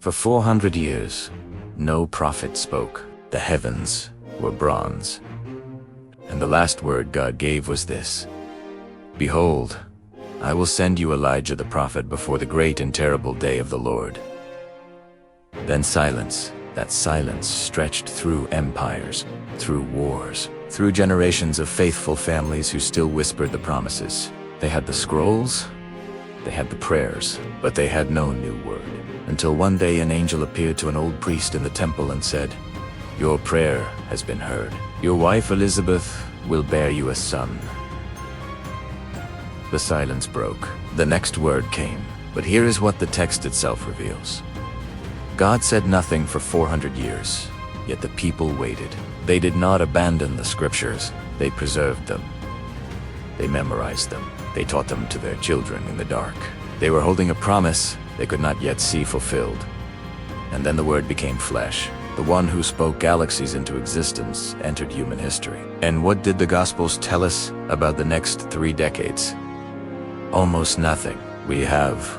For 400 years, no prophet spoke. The heavens were bronze. And the last word God gave was this: "Behold, I will send you Elijah the prophet before the great and terrible day of the Lord." Then silence. That silence stretched through empires, through wars, through generations of faithful families who still whispered the promises. They had the scrolls, they had the prayers, but they had no new word. Until one day an angel appeared to an old priest in the temple and said, "Your prayer has been heard. Your wife Elizabeth will bear you a son." The silence broke. The next word came, but here is what the text itself reveals. God said nothing for 400 years, yet the people waited. They did not abandon the scriptures, they preserved them. They memorized them. They taught them to their children in the dark. They were holding a promise they could not yet see fulfilled. And then the word became flesh. The one who spoke galaxies into existence entered human history. And what did the Gospels tell us about the next 3 decades? Almost nothing. We have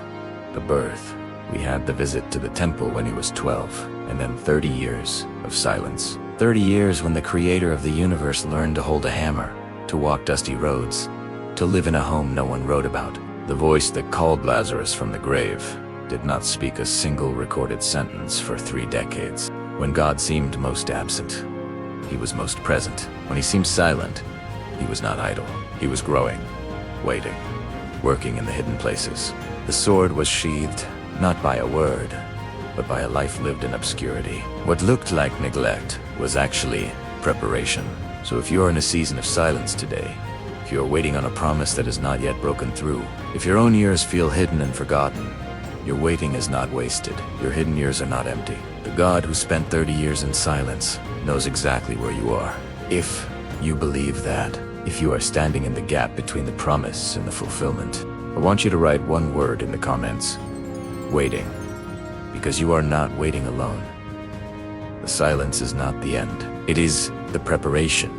the birth. We had the visit to the temple when he was 12, and then 30 years of silence. 30 years when the creator of the universe learned to hold a hammer, to walk dusty roads, to live in a home no one wrote about. The voice that called Lazarus from the grave did not speak a single recorded sentence for 3 decades. When God seemed most absent, he was most present. When he seemed silent, he was not idle. He was growing, waiting, working in the hidden places. The sword was sheathed, not by a word, but by a life lived in obscurity. What looked like neglect was actually preparation. So if you're in a season of silence today, if you're waiting on a promise that has not yet broken through, if your own years feel hidden and forgotten, your waiting is not wasted. Your hidden years are not empty. The God who spent 30 years in silence knows exactly where you are. If you believe that, if you are standing in the gap between the promise and the fulfillment, I want you to write one word in the comments: waiting. Because you are not waiting alone. The silence is not the end. It is the preparation.